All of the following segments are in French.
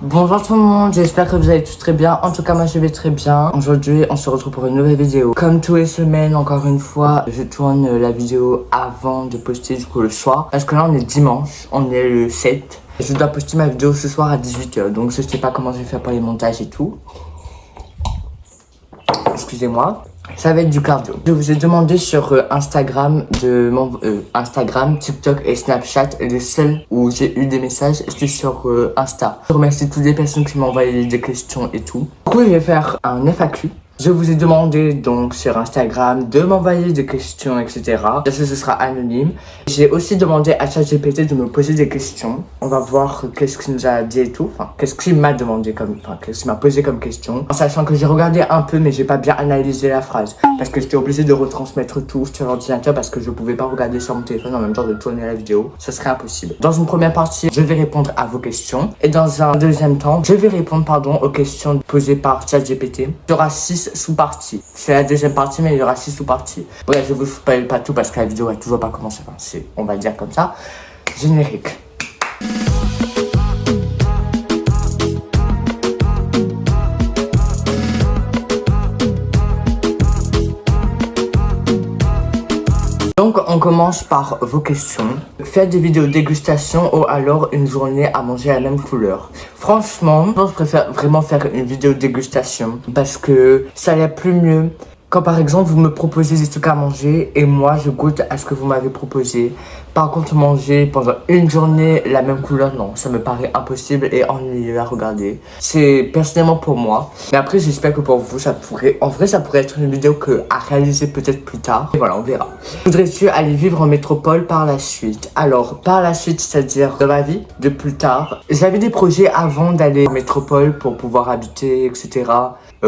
Bonjour tout le monde, j'espère que vous allez tous très bien. En tout cas, moi je vais très bien. Aujourd'hui, on se retrouve pour une nouvelle vidéo. Comme tous les semaines, encore une fois, je tourne la vidéo avant de poster du coup le soir. Parce que là, on est dimanche, on est le 7. Je dois poster ma vidéo ce soir à 18h. Donc je sais pas comment je vais faire pour les montages et tout. Excusez-moi. Ça va être du cardio. Je vous ai demandé sur Instagram, Instagram, TikTok et Snapchat. Le seul où j'ai eu des messages, c'était sur Insta. Je remercie toutes les personnes qui m'ont envoyé des questions et tout. Du coup, je vais faire un FAQ. Je vous ai demandé donc sur Instagram de m'envoyer des questions, etc. Bien sûr, ce sera anonyme. J'ai aussi demandé à ChatGPT de me poser des questions. On va voir qu'est-ce qu'il nous a dit et tout. Enfin, qu'est-ce qu'il m'a demandé qu'est-ce qu'il m'a posé comme question. En sachant que j'ai regardé un peu, mais j'ai pas bien analysé la phrase. Parce que j'étais obligé de retransmettre tout sur l'ordinateur parce que je pouvais pas regarder sur mon téléphone en même temps de tourner la vidéo. Ce serait impossible. Dans une première partie, je vais répondre à vos questions. Et dans un deuxième temps, je vais répondre, aux questions posées par ChatGPT. Il y aura 6 sous-parties. C'est la deuxième partie, mais il y aura 6 sous-parties. Bref, je vous spoil pas tout parce que la vidéo a toujours pas commencé. Enfin, on va dire comme ça. Générique. Donc on commence par vos questions. Faites des vidéos dégustation ou alors une journée à manger la même couleur. Franchement, je préfère vraiment faire une vidéo dégustation parce que ça allait plus mieux. Quand par exemple vous me proposez des trucs à manger et moi je goûte à ce que vous m'avez proposé. Par contre manger pendant une journée la même couleur, non, ça me paraît impossible et ennuyeux à regarder. C'est personnellement pour moi. Mais après j'espère que pour vous ça pourrait être une vidéo à réaliser peut-être plus tard. Et voilà, on verra. Voudrais-tu aller vivre en métropole par la suite? Alors par la suite, c'est-à-dire de ma vie, de plus tard. J'avais des projets avant d'aller en métropole pour pouvoir habiter, etc.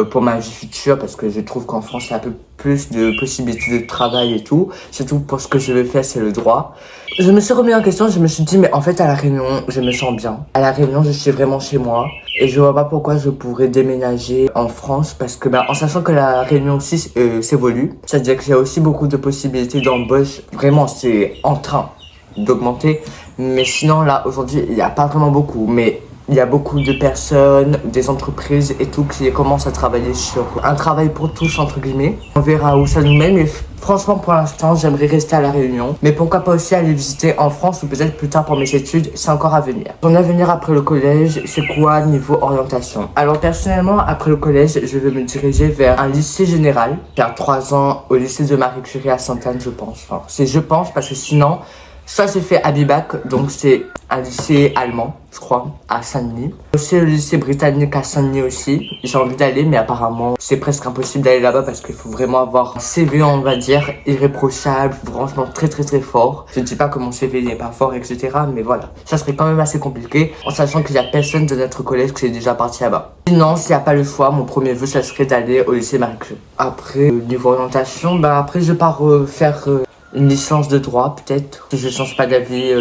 Pour ma vie future parce que je trouve qu'en France il y a un peu plus de possibilités de travail et tout. Surtout pour ce que je veux faire, c'est le droit. Je me suis remis en question, je me suis dit mais en fait à La Réunion je me sens bien. À La Réunion je suis vraiment chez moi et je vois pas pourquoi je pourrais déménager en France parce que en sachant que La Réunion aussi s'évolue, c'est-à-dire qu'il y a aussi beaucoup de possibilités d'embauche. Vraiment c'est en train d'augmenter, mais sinon là aujourd'hui il n'y a pas vraiment beaucoup, mais il y a beaucoup de personnes, des entreprises et tout qui commencent à travailler sur un travail pour tous entre guillemets. On verra où ça nous mène, mais franchement pour l'instant j'aimerais rester à La Réunion. Mais pourquoi pas aussi aller visiter en France ou peut-être plus tard pour mes études, c'est encore à venir. Ton avenir après le collège, c'est quoi niveau orientation? Alors personnellement après le collège, je vais me diriger vers un lycée général. Faire 3 ans au lycée de Marie Curie à Sainte-Anne je pense. Enfin, je pense parce que sinon... Ça j'ai fait à Bibac, donc c'est un lycée allemand, je crois, à Saint-Denis. C'est le lycée britannique à Saint-Denis aussi. J'ai envie d'aller, mais apparemment, c'est presque impossible d'aller là-bas parce qu'il faut vraiment avoir un CV, on va dire, irréprochable, franchement très très très fort. Je ne dis pas que mon CV n'est pas fort, etc. Mais voilà, ça serait quand même assez compliqué, en sachant qu'il n'y a personne de notre collège qui est déjà parti là-bas. Sinon, s'il n'y a pas le choix, mon premier vœu, ça serait d'aller au lycée Marie Curie. Après, niveau orientation, après je pars faire... une licence de droit peut-être, si je change pas d'avis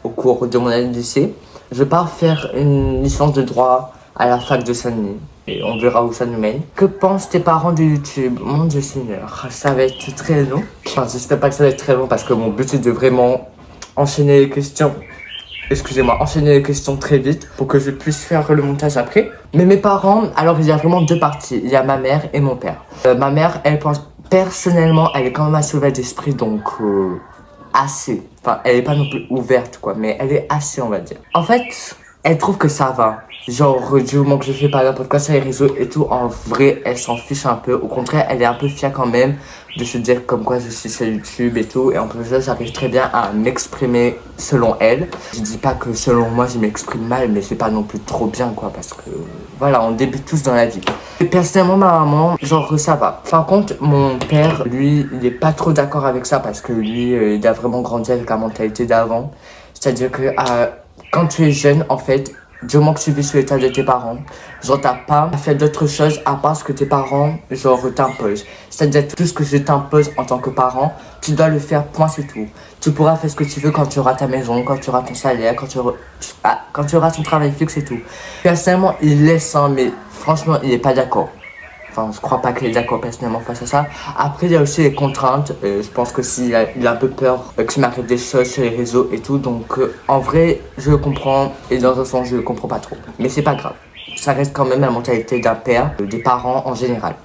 au cours de mon année de lycée. Je pars faire une licence de droit à la fac de Saint-Denis et on verra où ça nous mène. Que pensent tes parents de YouTube? Mon Dieu Seigneur, ça va être très long. Enfin, j'espère pas que ça va être très long parce que mon but c'est de vraiment enchaîner les questions. Excusez-moi, enchaîner les questions très vite pour que je puisse faire le montage après. Mais mes parents, alors il y a vraiment 2 parties. Il y a ma mère et mon père. Ma mère, elle pense... Personnellement, elle est quand même assez ouverte d'esprit, donc assez. Enfin, elle est pas non plus ouverte, quoi, mais elle est assez, on va dire. En fait, elle trouve que ça va. Genre, du moment que je fais pas n'importe quoi sur les réseaux et tout, en vrai, elle s'en fiche un peu. Au contraire, elle est un peu fière quand même de se dire comme quoi je suis sur YouTube et tout. Et en plus de ça, j'arrive très bien à m'exprimer selon elle. Je dis pas que selon moi, je m'exprime mal, mais c'est pas non plus trop bien, quoi, parce que voilà, on débute tous dans la vie. Et personnellement, ma maman, genre, ça va. Par contre, mon père, lui, il est pas trop d'accord avec ça parce que lui, il a vraiment grandi avec la mentalité d'avant. C'est-à-dire que quand tu es jeune, en fait, du moment que tu vis sur l'état de tes parents, genre t'as pas à faire d'autres choses à part ce que tes parents, genre, t'imposent. C'est-à-dire tout ce que je t'impose en tant que parent, tu dois le faire, point c'est tout. Tu pourras faire ce que tu veux quand tu auras ta maison, quand tu auras ton salaire, quand tu auras ton travail fixe et tout. Personnellement, il laisse, hein, mais franchement, il est pas d'accord. Enfin, je crois pas qu'il est d'accord personnellement face à ça. Après, il y a aussi les contraintes. Je pense que il a un peu peur qu'il m'arrive des choses sur les réseaux et tout. Donc, en vrai, je le comprends. Et dans un sens, je le comprends pas trop. Mais c'est pas grave. Ça reste quand même la mentalité d'un père, des parents en général.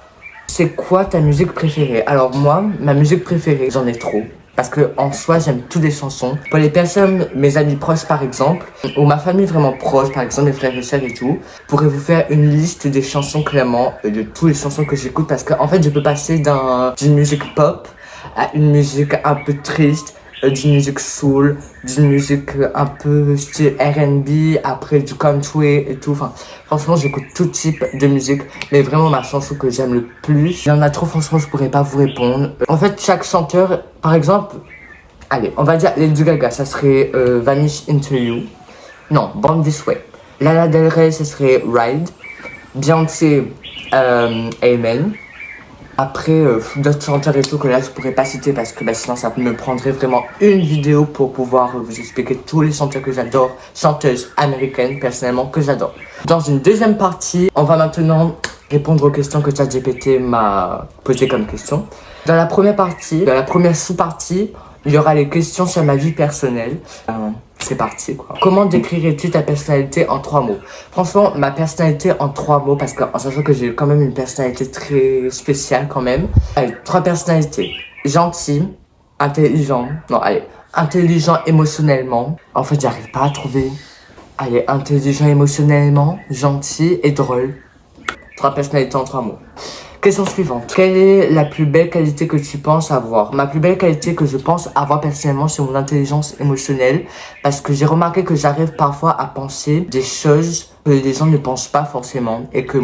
C'est quoi ta musique préférée? Alors moi, ma musique préférée, j'en ai trop. Parce que en soi, j'aime toutes les chansons. Pour les personnes, mes amis proches par exemple, ou ma famille vraiment proche, par exemple mes frères et sœurs et tout, pourrais vous faire une liste des chansons clairement, de toutes les chansons que j'écoute. Parce que en fait, je peux passer d'une musique pop à une musique un peu triste, d'une musique soul, d'une musique un peu style R&B, après du country et tout. Enfin, franchement, j'écoute tout type de musique, mais vraiment ma chanson que j'aime le plus, il y en a trop, franchement, je pourrais pas vous répondre. En fait, chaque chanteur, par exemple, allez, on va dire Lady Gaga, ça serait Vanish Into You. Non, Born This Way. Lana Del Rey, ça serait Ride. Beyoncé, Amen. Après, d'autres chanteurs et tout que là je pourrais pas citer parce que sinon ça me prendrait vraiment une vidéo pour pouvoir vous expliquer tous les chanteurs que j'adore, chanteuses américaines personnellement que j'adore. Dans une deuxième partie, on va maintenant répondre aux questions que ChatGPT m'a posées comme questions. Dans la première partie, dans la première sous-partie, il y aura les questions sur ma vie personnelle. C'est parti quoi. Comment décrirais-tu ta personnalité en 3 mots? Franchement, ma personnalité en 3 mots, parce qu'en sachant que j'ai quand même une personnalité très spéciale quand même. Allez, 3 personnalités. Gentil, intelligent, non allez, intelligent émotionnellement. En fait, j'arrive pas à trouver. Allez, intelligent émotionnellement, gentil et drôle. 3 personnalités en 3 mots. Question suivante. Quelle est la plus belle qualité que tu penses avoir? Ma plus belle qualité que je pense avoir personnellement, c'est mon intelligence émotionnelle. Parce que j'ai remarqué que j'arrive parfois à penser des choses que les gens ne pensent pas forcément. Et que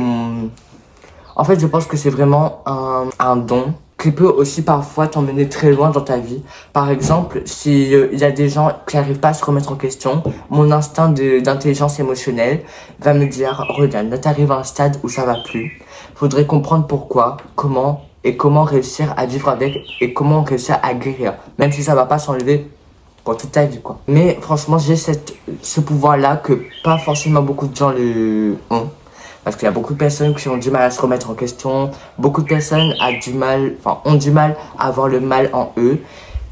En fait, je pense que c'est vraiment un don qui peut aussi parfois t'emmener très loin dans ta vie. Par exemple, si il y a des gens qui n'arrivent pas à se remettre en question, mon instinct d'intelligence émotionnelle va me dire, regarde, là t'arrives à un stade où ça va plus. Faudrait comprendre pourquoi, comment réussir à vivre avec et comment réussir à guérir. Même si ça va pas s'enlever pour toute ta vie, quoi. Mais franchement, j'ai ce pouvoir-là que pas forcément beaucoup de gens le ont. Parce qu'il y a beaucoup de personnes qui ont du mal à se remettre en question. Beaucoup de personnes ont du mal à avoir le mal en eux.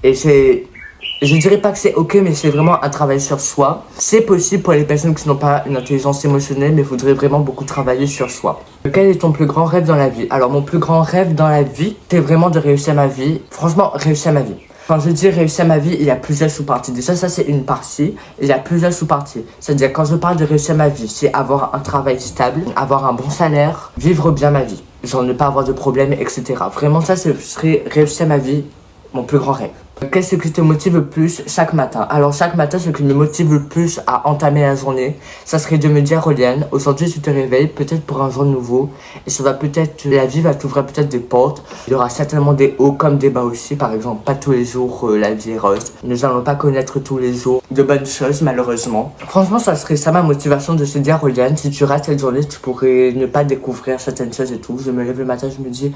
Et je dirais pas que c'est ok, mais c'est vraiment un travail sur soi. C'est possible pour les personnes qui n'ont pas une intelligence émotionnelle, mais il faudrait vraiment beaucoup travailler sur soi. Quel est ton plus grand rêve dans la vie? Alors, mon plus grand rêve dans la vie, c'est vraiment de réussir ma vie. Franchement, réussir ma vie. Quand je dis réussir ma vie, il y a plusieurs sous-parties. Déjà, ça, c'est une partie. Il y a plusieurs sous-parties. C'est-à-dire, quand je parle de réussir ma vie, c'est avoir un travail stable, avoir un bon salaire, vivre bien ma vie. Genre, ne pas avoir de problèmes, etc. Vraiment, ça, ce serait réussir ma vie, mon plus grand rêve. Qu'est-ce qui te motive le plus chaque matin? Alors chaque matin, ce qui me motive le plus à entamer la journée, ça serait de me dire, Oliane, aujourd'hui tu te réveilles peut-être pour un jour nouveau et ça va peut-être, la vie va t'ouvrir peut-être des portes. Il y aura certainement des hauts comme des bas aussi. Par exemple, pas tous les jours la vie est rose. Nous allons pas connaître tous les jours de bonnes choses malheureusement. Franchement, ça serait ça ma motivation de se dire, Oliane, si tu rates cette journée, tu pourrais ne pas découvrir certaines choses et tout. Je me lève le matin, je me dis,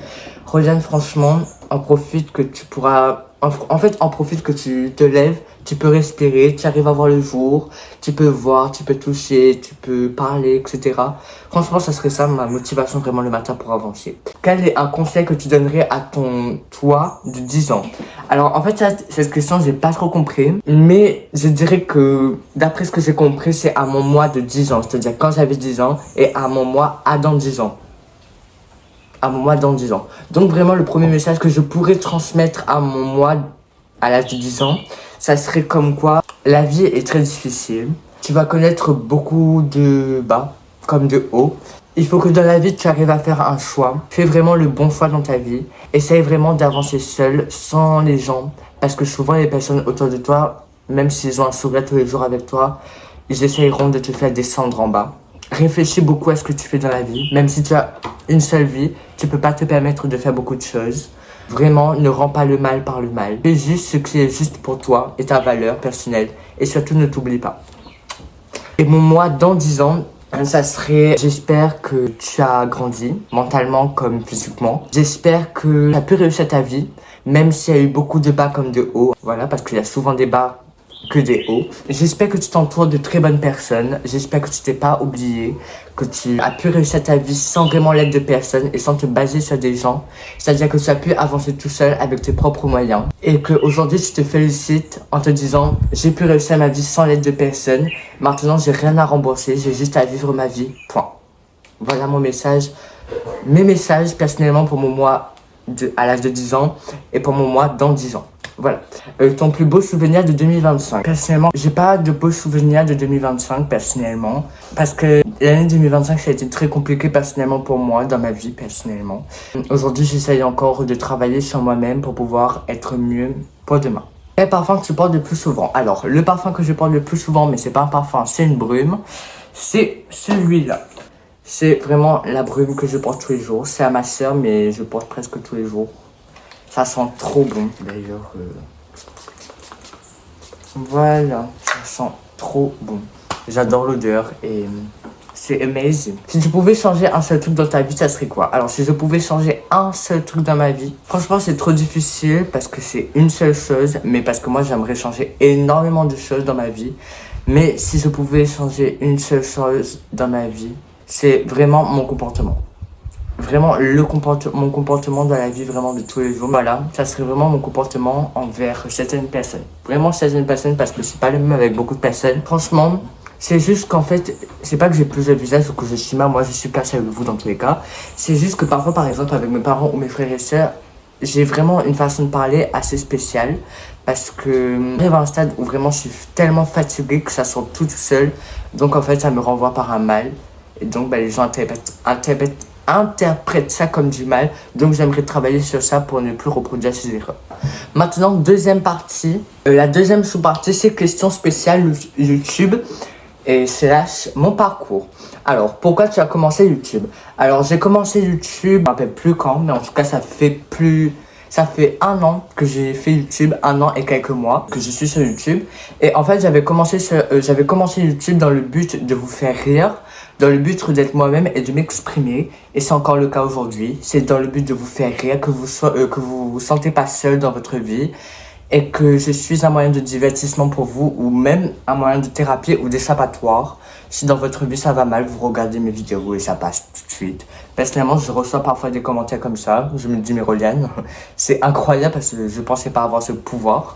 Oliane, franchement, en profite que tu pourras... En fait, en profite que tu te lèves, tu peux respirer, tu arrives à voir le jour, tu peux voir, tu peux toucher, tu peux parler, etc. Franchement, ça serait ça ma motivation vraiment le matin pour avancer. Quel est un conseil que tu donnerais à ton toi de 10 ans? Alors, en fait, cette question, j'ai pas trop compris. Mais je dirais que, d'après ce que j'ai compris, c'est à mon moi de 10 ans. C'est-à-dire quand j'avais 10 ans et à mon moi à dans 10 ans. À mon moi dans 10 ans. Donc vraiment le premier message que je pourrais transmettre à mon moi à l'âge de 10 ans, ça serait comme quoi la vie est très difficile. Tu vas connaître beaucoup de bas comme de hauts. Il faut que dans la vie tu arrives à faire un choix. Fais vraiment le bon choix dans ta vie. Essaye vraiment d'avancer seul, sans les gens. Parce que souvent les personnes autour de toi, même s'ils ont un sourire tous les jours avec toi, ils essayeront de te faire descendre en bas. Réfléchis beaucoup à ce que tu fais dans la vie. Même si tu as une seule vie, tu peux pas te permettre de faire beaucoup de choses. Vraiment, ne rends pas le mal par le mal. Fais juste ce qui est juste pour toi et ta valeur personnelle. Et surtout, ne t'oublie pas. Et mon moi dans 10 ans, ça serait, j'espère que tu as grandi, mentalement comme physiquement. J'espère que tu as pu réussir ta vie, même s'il y a eu beaucoup de bas comme de hauts. Voilà, parce qu'il y a souvent des bas, que des hauts. J'espère que tu t'entoures de très bonnes personnes. J'espère que tu t'es pas oublié, que tu as pu réussir ta vie sans vraiment l'aide de personne et sans te baser sur des gens. C'est-à-dire que tu as pu avancer tout seul avec tes propres moyens. Et qu'aujourd'hui, tu te félicites en te disant, j'ai pu réussir ma vie sans l'aide de personne. Maintenant, j'ai rien à rembourser. J'ai juste à vivre ma vie. Point. Voilà mon message. Mes messages personnellement pour mon moi à l'âge de 10 ans et pour mon moi dans 10 ans. Voilà. Ton plus beau souvenir de 2025. Personnellement, j'ai pas de beaux souvenirs de 2025 personnellement. Parce que l'année 2025, ça a été très compliqué personnellement pour moi, dans ma vie personnellement. Aujourd'hui, j'essaye encore de travailler sur moi-même pour pouvoir être mieux pour demain. Quel parfum que tu portes le plus souvent? Alors, le parfum que je porte le plus souvent, mais c'est pas un parfum, c'est une brume. C'est celui-là. C'est vraiment la brume que je porte tous les jours. C'est à ma soeur, mais je porte presque tous les jours. Ça sent trop bon, d'ailleurs. Voilà, ça sent trop bon. J'adore l'odeur et c'est amazing. Si tu pouvais changer un seul truc dans ta vie, ça serait quoi? Alors, si je pouvais changer un seul truc dans ma vie, franchement, c'est trop difficile parce que c'est une seule chose, mais parce que moi, j'aimerais changer énormément de choses dans ma vie. Mais si je pouvais changer une seule chose dans ma vie, c'est vraiment mon comportement. Vraiment mon comportement dans la vie vraiment de tous les jours. Voilà, ça serait vraiment mon comportement envers certaines personnes. Vraiment certaines personnes parce que je suis pas le même avec beaucoup de personnes. Franchement, c'est juste qu'en fait, c'est pas que j'ai plus de visage ou que je suis mal, moi je suis caché avec vous dans tous les cas. C'est juste que parfois par exemple avec mes parents ou mes frères et sœurs, j'ai vraiment une façon de parler assez spéciale. Parce que j'arrive à un stade où vraiment je suis tellement fatiguée que ça sort tout seul. Donc en fait ça me renvoie par un mal. Et donc les gens interprète ça comme du mal, donc j'aimerais travailler sur ça pour ne plus reproduire ces erreurs. Maintenant, deuxième partie, la deuxième sous-partie, c'est questions spéciales YouTube et slash mon parcours. Alors, pourquoi tu as commencé YouTube? Alors, j'ai commencé YouTube, je ne me rappelle plus quand, mais en tout cas, ça fait 1 an que j'ai fait YouTube, 1 an et quelques mois que je suis sur YouTube. Et en fait, j'avais commencé YouTube dans le but de vous faire rire, dans le but d'être moi-même et de m'exprimer. Et c'est encore le cas aujourd'hui. C'est dans le but de vous faire rire, que vous vous sentez pas seul dans votre vie. Et que je suis un moyen de divertissement pour vous, ou même un moyen de thérapie ou d'échappatoire. Si dans votre vie ça va mal, vous regardez mes vidéos et ça passe tout de suite. Personnellement, je reçois parfois des commentaires comme ça. Je me dis, mais Roliane, c'est incroyable parce que je pensais pas avoir ce pouvoir.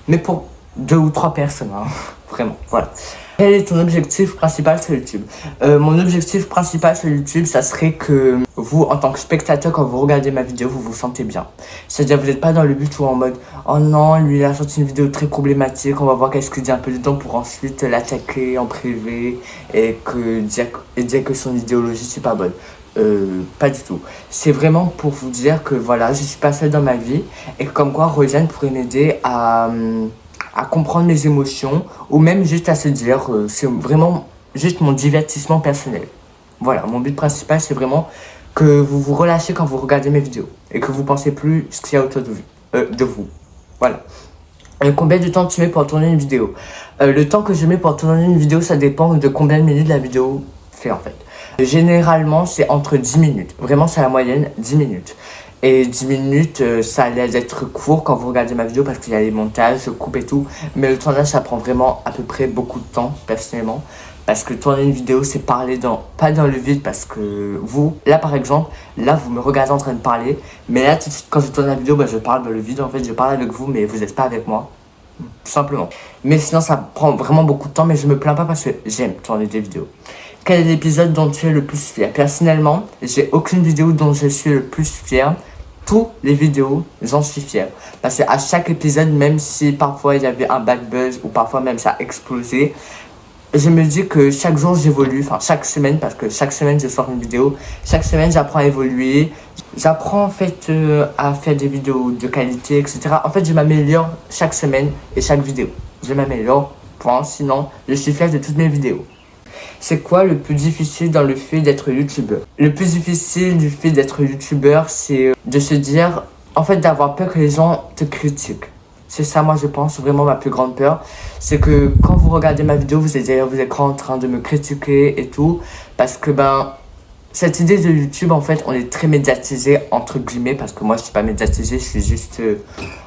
Mais pour 2 ou 3 personnes, hein. Vraiment, voilà. Quel est ton objectif principal sur YouTube? Mon objectif principal sur YouTube, ça serait que vous, en tant que spectateur, quand vous regardez ma vidéo, vous vous sentez bien. C'est-à-dire, vous n'êtes pas dans le but où en mode « Oh non, lui, il a sorti une vidéo très problématique, on va voir qu'est-ce qu'il dit un peu dedans pour ensuite l'attaquer en privé et dire que son idéologie, c'est pas bonne. » Pas du tout. C'est vraiment pour vous dire que voilà, je suis pas seule dans ma vie et que comme quoi Rosiane pourrait m'aider à comprendre mes émotions ou même juste à se dire c'est vraiment juste mon divertissement personnel. Voilà, mon but principal c'est vraiment que vous vous relâchez quand vous regardez mes vidéos et que vous pensez plus ce qu'il y a autour de vous. Voilà. Et combien de temps tu mets pour tourner une vidéo? Le temps que je mets pour tourner une vidéo, ça dépend de combien de minutes la vidéo fait en fait. Généralement, c'est entre 10 minutes. Vraiment, c'est la moyenne, 10 minutes. Et 10 minutes, ça allait être court quand vous regardez ma vidéo parce qu'il y a les montages, je coupe et tout. Mais le tournage, ça prend vraiment à peu près beaucoup de temps, personnellement. Parce que tourner une vidéo, c'est parler pas dans le vide parce que vous, là par exemple, là vous me regardez en train de parler. Mais là, tout de suite, quand je tourne la vidéo, je parle dans le vide. En fait, je parle avec vous, mais vous n'êtes pas avec moi. Tout simplement. Mais sinon, ça prend vraiment beaucoup de temps, mais je me plains pas parce que j'aime tourner des vidéos. Quel est l'épisode dont tu es le plus fier? Personnellement, j'ai aucune vidéo dont je suis le plus fier. Toutes les vidéos, j'en suis fier. Parce qu'à chaque épisode, même si parfois il y avait un bad buzz ou parfois même ça a explosé, je me dis que chaque jour j'évolue, enfin chaque semaine, parce que chaque semaine je sors une vidéo. Chaque semaine j'apprends à évoluer. J'apprends en fait à faire des vidéos de qualité, etc. En fait, je m'améliore chaque semaine et chaque vidéo. Je m'améliore, point. Sinon, je suis fier de toutes mes vidéos. C'est quoi le plus difficile dans le fait d'être youtubeur? Le plus difficile du fait d'être youtubeur, c'est de se dire, en fait, d'avoir peur que les gens te critiquent. C'est ça, moi, je pense, vraiment ma plus grande peur. C'est que quand vous regardez ma vidéo, vous êtes derrière vos écrans en train de me critiquer et tout. Parce que, cette idée de YouTube, en fait, on est très médiatisé, entre guillemets, parce que moi, je suis pas médiatisé, je suis juste...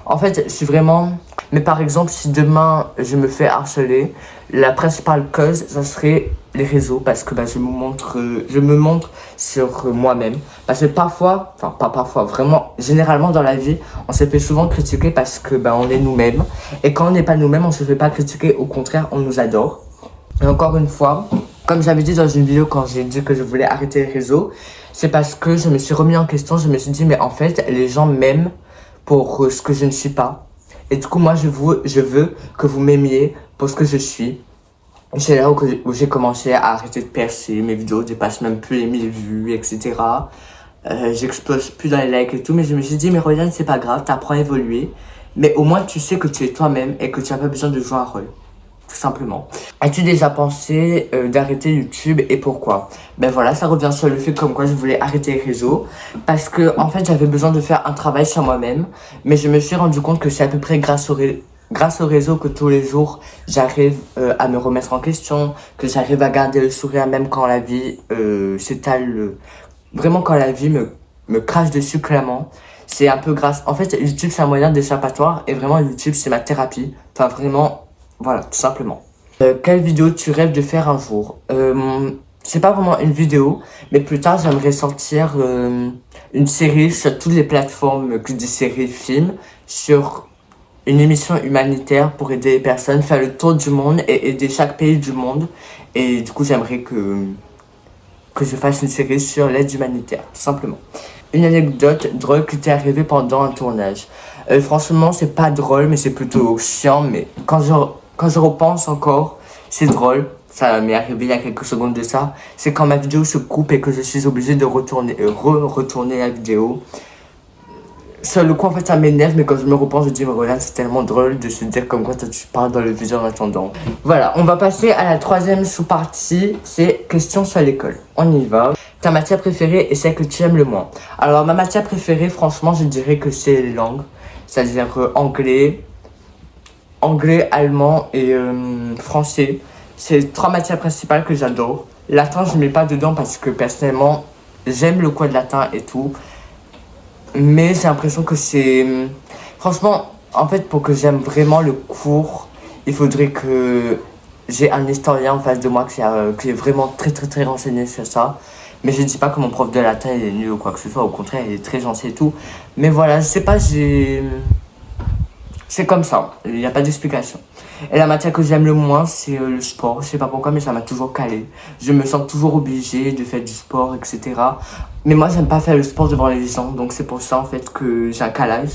En fait, je suis vraiment... Mais par exemple, si demain, je me fais harceler, la principale cause, ça serait les réseaux, parce que bah, je me montre sur moi-même. Parce que parfois, enfin, pas parfois, vraiment, généralement dans la vie, on se fait souvent critiquer parce que bah, on est nous-mêmes. Et quand on n'est pas nous-mêmes, on se fait pas critiquer, au contraire, on nous adore. Et encore une fois... Comme j'avais dit dans une vidéo quand j'ai dit que je voulais arrêter les réseaux, c'est parce que je me suis remis en question, je me suis dit mais en fait les gens m'aiment pour ce que je ne suis pas. Et du coup moi je veux que vous m'aimiez pour ce que je suis. C'est là où j'ai commencé à arrêter de percer, mes vidéos dépassent même plus les 1000 vues, etc. J'explose plus dans les likes et tout, mais je me suis dit mais Royane c'est pas grave, t'apprends à évoluer. Mais au moins tu sais que tu es toi-même et que tu n'as pas besoin de jouer un rôle. Tout simplement. As-tu déjà pensé d'arrêter YouTube et pourquoi? Ben voilà, ça revient sur le fait comme quoi je voulais arrêter les réseaux parce que en fait j'avais besoin de faire un travail sur moi-même, mais je me suis rendu compte que c'est à peu près grâce au réseau que tous les jours j'arrive à me remettre en question, que j'arrive à garder le sourire même quand la vie s'étale, vraiment quand la vie me crache dessus clairement. C'est un peu grâce, en fait YouTube c'est un moyen d'échappatoire et vraiment YouTube c'est ma thérapie, enfin vraiment. Voilà, tout simplement. Quelle vidéo tu rêves de faire un jour? C'est pas vraiment une vidéo, mais plus tard j'aimerais sortir une série sur toutes les plateformes, que des séries, films, sur une émission humanitaire pour aider les personnes, faire le tour du monde et aider chaque pays du monde. Et du coup j'aimerais que je fasse une série sur l'aide humanitaire, tout simplement. Une anecdote drôle qui t'est arrivée pendant un tournage. Franchement, c'est pas drôle, mais c'est plutôt chiant. Mais quand je repense encore, c'est drôle. Ça m'est arrivé il y a quelques secondes de ça. C'est quand ma vidéo se coupe et que je suis obligé de retourner la vidéo. Sur le coup, en fait, ça m'énerve, mais quand je me repense, je dis, mais voilà, c'est tellement drôle de se dire comme quoi toi, tu parles dans le vidéo en attendant. Voilà, on va passer à la troisième sous-partie, c'est questions sur l'école. On y va. Ta matière préférée et celle que tu aimes le moins. Alors, ma matière préférée, franchement, je dirais que c'est les langues. C'est-à-dire anglais, allemand et français. C'est les trois matières principales que j'adore. Latin, je ne mets pas dedans parce que personnellement, j'aime le cours de latin et tout. Mais j'ai l'impression que c'est... Franchement, en fait, pour que j'aime vraiment le cours, il faudrait que j'ai un historien en face de moi qui est vraiment très renseigné sur ça. Mais je dis pas que mon prof de latin il est nul ou quoi que ce soit, au contraire, il est très gentil et tout. Mais voilà, je sais pas, c'est comme ça, il n'y a pas d'explication. Et la matière que j'aime le moins, c'est le sport. Je sais pas pourquoi, mais ça m'a toujours calé. Je me sens toujours obligée de faire du sport, etc. Mais moi, j'aime pas faire le sport devant les gens. Donc c'est pour ça, en fait, que j'ai un calage.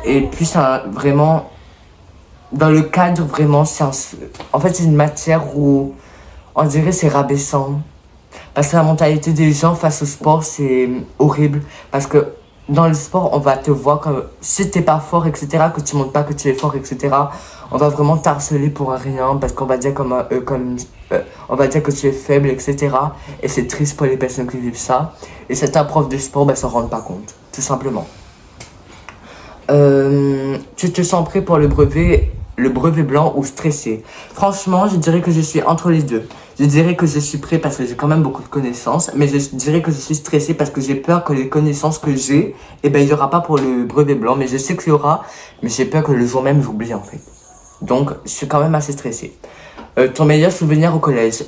Et puis, vraiment... Dans le cadre, vraiment, en fait, c'est une matière où on dirait c'est rabaissant. Parce que la mentalité des gens face au sport, c'est horrible. Parce que dans le sport, on va te voir comme si t'es pas fort, etc., que tu montres pas que tu es fort, etc. On va vraiment t'harceler pour rien parce qu'on va dire on va dire que tu es faible, etc. Et c'est triste pour les personnes qui vivent ça. Et certains profs de sport, s'en rendent pas compte, tout simplement. Tu te sens prêt pour le brevet blanc ou stressé? Franchement, je dirais que je suis entre les deux. Je dirais que je suis prêt parce que j'ai quand même beaucoup de connaissances, mais je dirais que je suis stressé parce que j'ai peur que les connaissances que j'ai, il n'y aura pas pour le brevet blanc, mais je sais qu'il y aura, mais j'ai peur que le jour même j'oublie en fait. Donc, je suis quand même assez stressé. Ton meilleur souvenir au collège?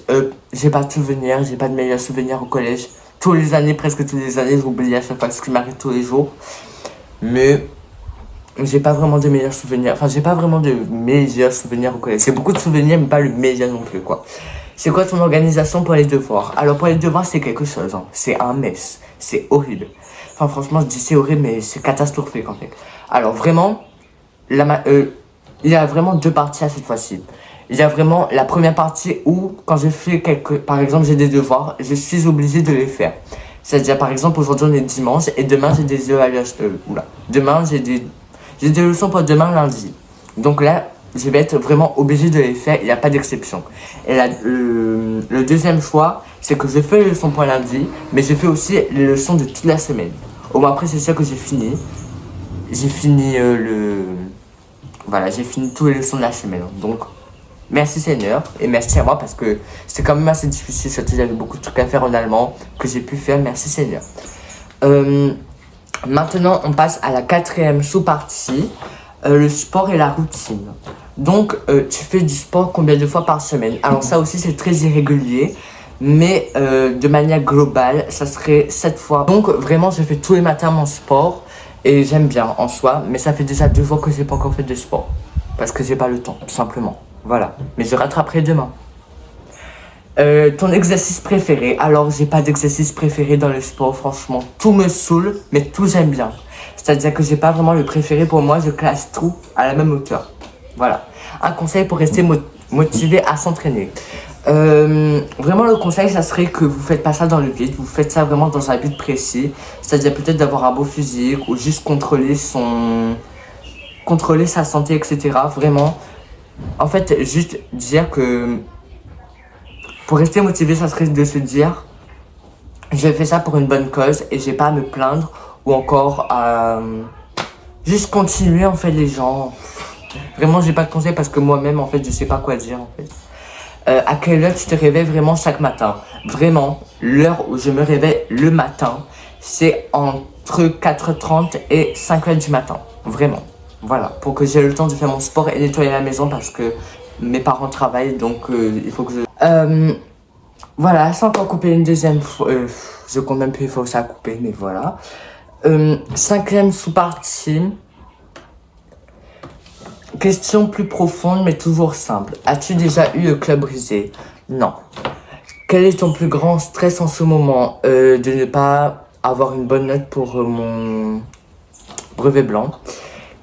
J'ai pas de souvenir, j'ai pas de meilleur souvenir au collège. Presque tous les années, j'oublie à chaque fois ce qui m'arrive tous les jours. Mais j'ai pas vraiment de meilleurs souvenirs. Enfin, j'ai pas vraiment de meilleurs souvenirs au collège. C'est beaucoup de souvenirs, mais pas le meilleur non plus, quoi. C'est quoi ton organisation pour les devoirs? Alors, pour les devoirs, c'est quelque chose, hein. C'est un mess. C'est horrible. Enfin, franchement, je dis c'est horrible, mais c'est catastrophique, en fait. Alors, vraiment, il y a vraiment deux parties à cette fois-ci. Il y a vraiment la première partie où, quand je fais par exemple, j'ai des devoirs, je suis obligé de les faire. C'est-à-dire, par exemple, aujourd'hui, on est dimanche, et demain, j'ai des Demain, j'ai des leçons pour demain, lundi. Donc là, je vais être vraiment obligé de les faire, il n'y a pas d'exception. Et là, le deuxième choix, c'est que je fais les leçons pour lundi, mais je fais aussi les leçons de toute la semaine. Au moins après, c'est sûr que j'ai fini. J'ai fini Voilà, j'ai fini toutes les leçons de la semaine. Donc, Merci Seigneur et merci à moi parce que c'était quand même assez difficile, surtout il y avait beaucoup de trucs à faire en allemand que j'ai pu faire, merci Seigneur. Maintenant on passe à la 4e sous-partie, le sport et la routine. Donc tu fais du sport combien de fois par semaine? Alors ça aussi c'est très irrégulier, mais de manière globale ça serait 7 fois. Donc vraiment je fais tous les matins mon sport et j'aime bien en soi, mais ça fait déjà 2 fois que j'ai pas encore fait de sport parce que j'ai pas le temps tout simplement. Voilà, mais je rattraperai demain. Ton exercice préféré? Alors j'ai pas d'exercice préféré dans le sport, franchement tout me saoule, mais tout j'aime bien. C'est-à-dire que j'ai pas vraiment le préféré, pour moi je classe tout à la même hauteur. Voilà, un conseil pour rester motivé à s'entraîner. Vraiment le conseil ça serait que vous faites pas ça dans le vide, vous faites ça vraiment dans un but précis. C'est-à-dire peut-être d'avoir un beau physique ou juste contrôler sa santé, etc. Vraiment. En fait, juste dire que pour rester motivé, ça serait de se dire je fais ça pour une bonne cause et j'ai pas à me plaindre ou encore à juste continuer en fait les gens. Vraiment, j'ai pas de conseil parce que moi-même en fait, je sais pas quoi dire en fait. À quelle heure tu te réveilles vraiment chaque matin? Vraiment, l'heure où je me réveille le matin, c'est entre 4h30 et 5h du matin. Vraiment. Voilà, pour que j'ai le temps de faire mon sport et nettoyer la maison parce que mes parents travaillent, donc il faut que je... voilà, sans encore couper une deuxième fois, je compte même plus, il faut ça couper, mais voilà. 5e sous-partie. Question plus profonde, mais toujours simple. As-tu déjà eu le cœur brisé? Non. Quel est ton plus grand stress en ce moment? De ne pas avoir une bonne note pour mon brevet blanc.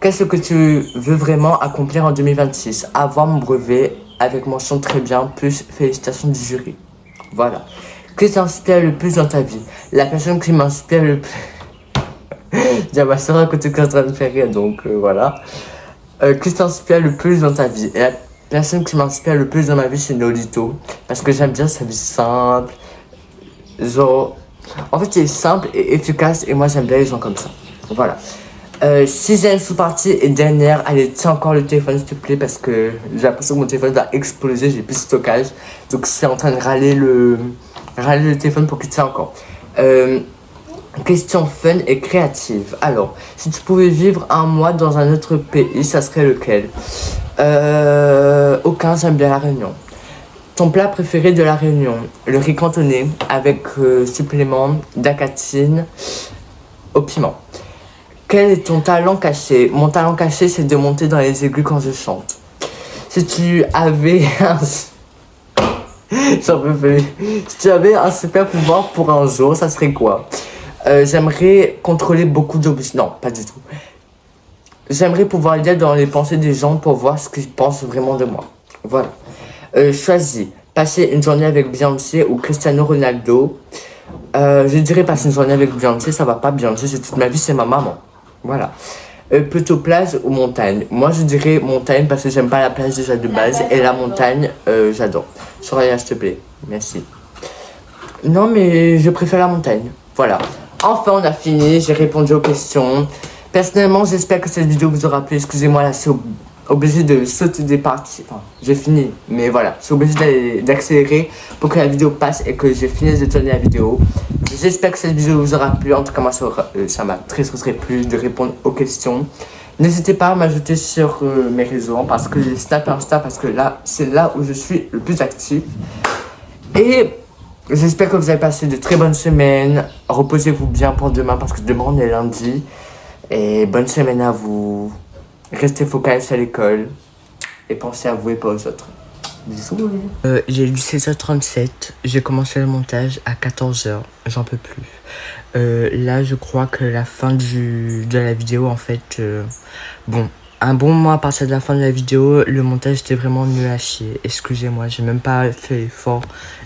Qu'est-ce que tu veux vraiment accomplir en 2026? Avoir mon brevet avec mention très bien, plus félicitations du jury. Voilà. Que t'inspire le plus dans ta vie? La personne qui m'inspire le plus... Il y a ma soeur à côté qui est en train de faire rire, donc voilà. Que t'inspire le plus dans ta vie? Et la personne qui m'inspire le plus dans ma vie, c'est Nolito. Parce que j'aime bien sa vie simple. Genre... En fait, il est simple et efficace et moi j'aime bien les gens comme ça. Voilà. 6e sous-partie et dernière. Allez, tiens encore le téléphone s'il te plaît parce que j'ai l'impression que mon téléphone va exploser, j'ai plus de stockage. Donc je suis en train de râler le téléphone pour qu'il tienne encore. Question fun et créative. Alors, si tu pouvais vivre un mois dans un autre pays, ça serait lequel? Aucun, j'aime bien la Réunion. Ton plat préféré de la Réunion? Le riz cantonné avec supplément d'acatine au piment. Quel est ton talent caché? Mon talent caché, c'est de monter dans les aigus quand je chante. Si tu avais un... J'en peux plus. Si tu avais un super pouvoir pour un jour, ça serait quoi? J'aimerais contrôler beaucoup d'objets. Non, pas du tout. J'aimerais pouvoir lire dans les pensées des gens pour voir ce qu'ils pensent vraiment de moi. Voilà. Choisis. Passer une journée avec Beyoncé ou Cristiano Ronaldo. Je dirais passer une journée avec Beyoncé, ça va pas. Beyoncé, c'est toute ma vie, c'est ma maman. Voilà. Plutôt plage ou montagne? Moi, je dirais montagne parce que j'aime pas la plage déjà de base. Et la montagne, j'adore. Soraya, s'il te plaît. Merci. Non, mais je préfère la montagne. Voilà. Enfin, on a fini. J'ai répondu aux questions. Personnellement, j'espère que cette vidéo vous aura plu. Excusez-moi, là, je suis obligé de sauter des parties. Enfin, j'ai fini. Mais voilà, je suis obligé d'accélérer pour que la vidéo passe et que j'ai fini de tourner la vidéo. J'espère que cette vidéo vous aura plu. En tout cas, moi, ça m'a très plu de répondre aux questions. N'hésitez pas à m'ajouter sur mes réseaux parce que j'ai Snap et Insta parce que là, c'est là où je suis le plus actif. Et j'espère que vous avez passé de très bonnes semaines. Reposez-vous bien pour demain parce que demain, on est lundi. Et bonne semaine à vous. Restez focus à l'école. Et pensez à vous et pas aux autres. Bisous. J'ai lu 16h37. J'ai commencé le montage à 14h. J'en peux plus. Là, je crois que la fin de la vidéo, en fait... bon, un bon moment à partir de la fin de la vidéo, le montage était vraiment nul à chier. Excusez-moi, j'ai même pas fait l'effort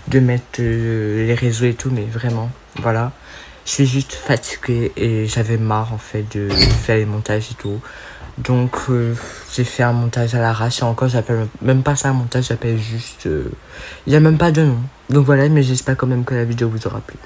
de mettre les réseaux et tout, mais vraiment, voilà. Je suis juste fatigué et j'avais marre, en fait, de faire les montages et tout. Donc, j'ai fait un montage à l'arrache et encore, j'appelle même pas ça un montage, j'appelle juste... Il n'y a même pas de nom. Donc voilà, mais j'espère quand même que la vidéo vous aura plu.